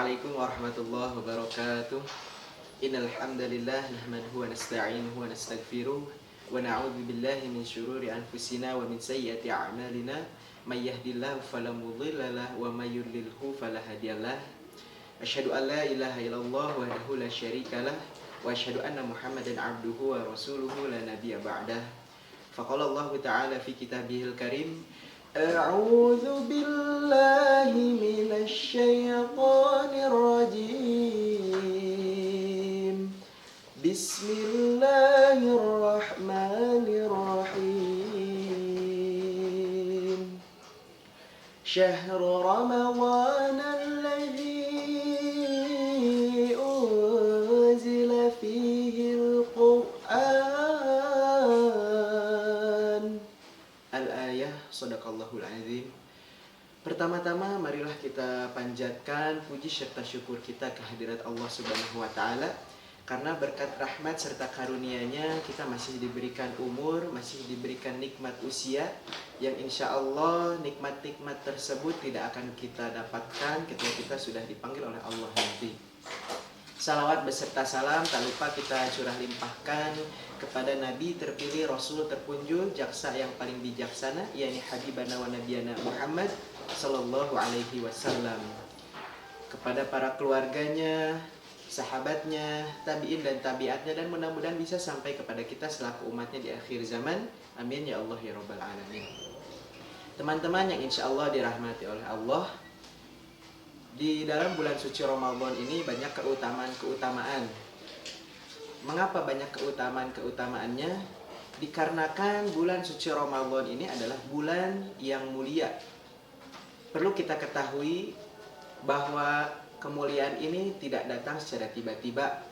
Assalamualaikum warahmatullahi wabarakatuh. Innal hamdalillah nahmaduhu wa nasta'inuhu wa nastaghfiruh wa na'udzu billahi min syururi anfusina wa min sayyiati a'malina may yahdihillahu fala mudilla lahu wa may yudlilhu fala hadiyalah. Asyhadu an la ilaha illallah wahdahu la syarikalah wa asyhadu anna Muhammadan abduhu wa rasuluhu la nabiyya ba'dah. Faqala Allah ta'ala fi kitabihil karim, A'udzu billahi minasy syaithanir rajim. Bismillahirrahmanirrahim. Syahrul Ramadhan alladzi unzila fihi al-Qur'an. Al-ayah, Shadaqallahul Azim. Pertama-tama marilah kita panjatkan puji serta syukur kita kehadirat Allah Subhanahu wa taala, karena berkat rahmat serta karunia-Nya kita masih diberikan umur, masih diberikan nikmat usia yang insya Allah nikmat-nikmat tersebut tidak akan kita dapatkan ketika kita sudah dipanggil oleh Allah nanti. Salawat beserta salam tak lupa kita curah limpahkan kepada Nabi terpilih, Rasul terpunjul, jaksa yang paling bijaksana, yakni Habibana wa Nabiyana Muhammad Sallallahu Alaihi Wasallam, kepada para keluarganya, sahabatnya, tabi'in dan tabi'atnya, dan mudah-mudahan bisa sampai kepada kita selaku umatnya di akhir zaman. Amin ya Allah ya Rabbal Alamin. Teman-teman yang insya Allah dirahmati oleh Allah, di dalam bulan suci Ramadan ini banyak keutamaan-keutamaan. Mengapa banyak keutamaan-keutamaannya? Dikarenakan bulan suci Ramadan ini adalah bulan yang mulia. Perlu kita ketahui bahwa kemuliaan ini tidak datang secara tiba-tiba,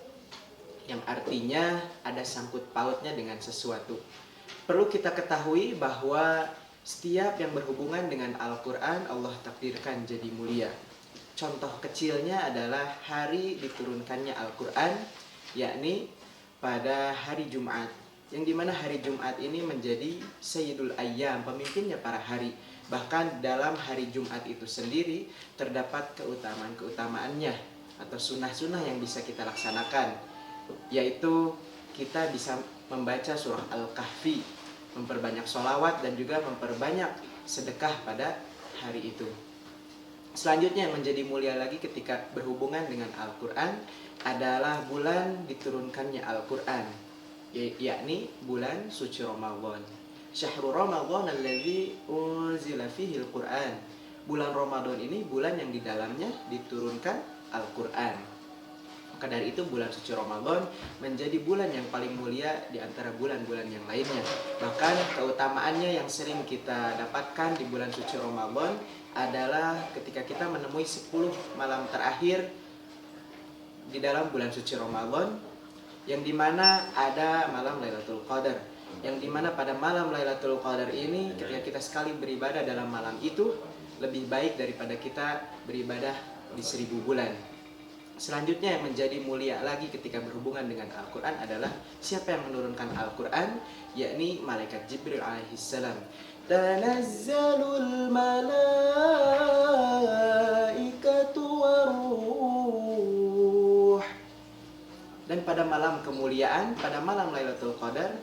yang artinya ada sangkut pautnya dengan sesuatu. Perlu kita ketahui bahwa setiap yang berhubungan dengan Al-Quran Allah takdirkan jadi mulia. Contoh kecilnya adalah hari diturunkannya Al-Quran, yakni pada hari Jumat, yang dimana hari Jumat ini menjadi Sayyidul Ayyam, pemimpinnya para hari. Bahkan dalam hari Jumat itu sendiri terdapat keutamaan-keutamaannya atau sunnah-sunnah yang bisa kita laksanakan, yaitu kita bisa membaca surah Al-Kahfi, memperbanyak sholawat dan juga memperbanyak sedekah pada hari itu. Selanjutnya yang menjadi mulia lagi ketika berhubungan dengan Al-Quran adalah bulan diturunkannya Al-Quran, yakni bulan suci Ramadan. Syahrul Ramadhan alladzi unzila fihi al-Qur'an. Bulan Ramadan ini bulan yang di dalamnya diturunkan Al-Quran. Maka dari itu bulan suci Ramadan menjadi bulan yang paling mulia di antara bulan-bulan yang lainnya. Bahkan keutamaannya yang sering kita dapatkan di bulan suci Ramadan adalah ketika kita menemui 10 malam terakhir di dalam bulan suci Ramadan, yang dimana ada malam Lailatul Qadar, yang dimana pada malam Lailatul Qadar ini ketika kita sekali beribadah dalam malam itu lebih baik daripada kita beribadah di 1000 bulan. Selanjutnya yang menjadi mulia lagi ketika berhubungan dengan Al-Quran adalah siapa yang menurunkan Al-Quran, yakni malaikat Jibril alaihissalam. Tanazzalul malaikatu waruh. Dan pada malam kemuliaan, pada malam Lailatul Qadar,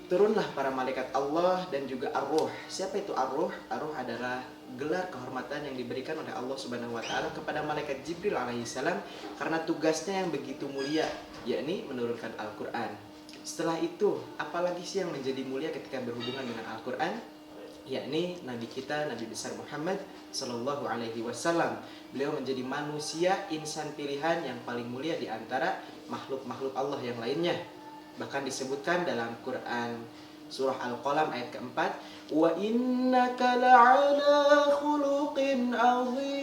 turunlah para malaikat Allah dan juga ar-ruh. Siapa itu ar-ruh? Ar-ruh adalah gelar kehormatan yang diberikan oleh Allah Subhanahu wa taala kepada malaikat Jibril alaihissalam karena tugasnya yang begitu mulia, yakni menurunkan Al-Quran. Setelah itu, apalagi sih yang menjadi mulia ketika berhubungan dengan Al-Quran? Yakni Nabi kita, Nabi besar Muhammad Sallallahu Alaihi Wasallam. Beliau menjadi manusia insan pilihan yang paling mulia di antara makhluk-makhluk Allah yang lainnya. Bahkan disebutkan dalam Quran surah Al-Qalam ayat keempat, wa innaka la'ala khuluqin azim.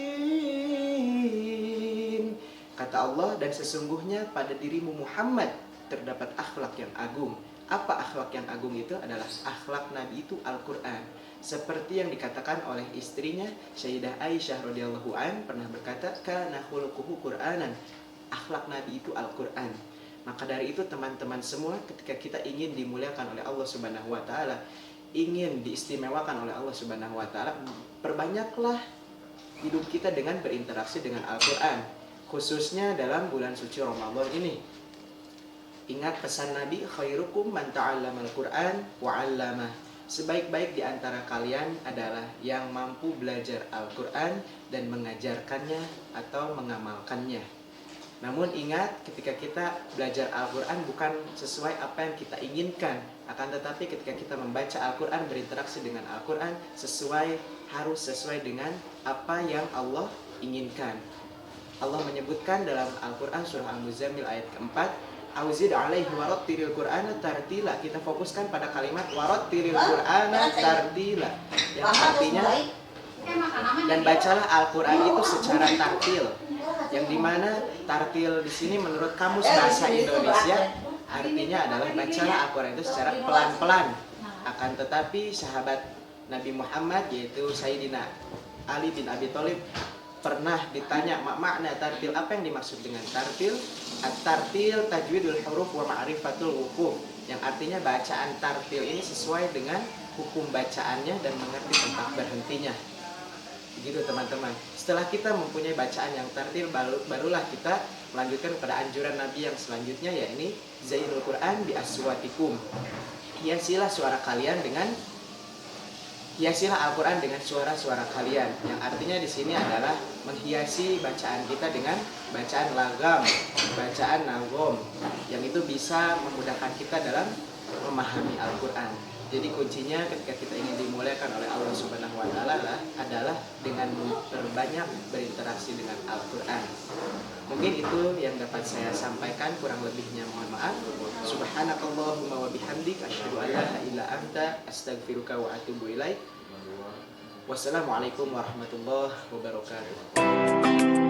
Kata Allah, dan sesungguhnya pada dirimu Muhammad terdapat akhlak yang agung. Apa akhlak yang agung itu? Adalah akhlak Nabi itu Al-Quran. Seperti yang dikatakan oleh istrinya Sayyidah Aisyah radhiyallahu an pernah berkata, kana khuluquhu Qur'anan. Akhlak Nabi itu Al-Quran. Maka dari itu teman-teman semua, ketika kita ingin dimuliakan oleh Allah Subhanahu wa taala, ingin diistimewakan oleh Allah Subhanahu wa taala, perbanyaklah hidup kita dengan berinteraksi dengan Al-Quran. khususnya dalam bulan suci Ramadan ini. Ingat pesan Nabi, khairukum man ta'allamal Qur'an wa 'allamah. Sebaik-baik di antara kalian adalah yang mampu belajar Al-Qur'an dan mengajarkannya atau mengamalkannya. Namun ingat, ketika kita belajar Al-Quran bukan sesuai apa yang kita inginkan. Akan tetapi ketika kita membaca Al-Quran, berinteraksi dengan Al-Quran, harus sesuai dengan apa yang Allah inginkan. Allah menyebutkan dalam Al-Quran surah Al-Muzammil ayat keempat, Auzid alaihi warattilil Qur'ana tartila. Kita fokuskan pada kalimat warattilil Qur'ana tartila, yang artinya dan bacalah Al-Quran itu secara tartil, yang dimana tartil di sini menurut kamus bahasa Indonesia artinya adalah bacalah Al-Quran itu secara pelan-pelan. Akan tetapi sahabat Nabi Muhammad yaitu Sayyidina Ali bin Abi Thalib pernah ditanya makna tartil, apa yang dimaksud dengan tartil? At-tartil tajwidul huruf wa ma'rifatul wuquf, yang artinya bacaan tartil ini sesuai dengan hukum bacaannya dan mengerti tempat berhentinya. Begitu teman-teman. Setelah kita mempunyai bacaan yang tartil, barulah kita melanjutkan pada anjuran Nabi yang selanjutnya, yakni zainul Quran bi aswatikum. Hiasilah Al-Quran dengan suara-suara kalian. Yang artinya di sini adalah menghiasi bacaan kita dengan bacaan lagam, bacaan nagom, yang itu bisa memudahkan kita dalam memahami Al-Quran. Jadi kuncinya ketika kita ingin dimuliakan oleh Allah Subhanahu wa Ta'ala adalah dengan berbanyak berinteraksi dengan Al-Quran. Mungkin itu yang dapat saya sampaikan, kurang lebihnya mohon maaf. Subhanakallahumma wa bihamdik asyhadu an la ilaha illa anta astaghfiruka wa atubu ilaik. Wassalamualaikum warahmatullahi wabarakatuh.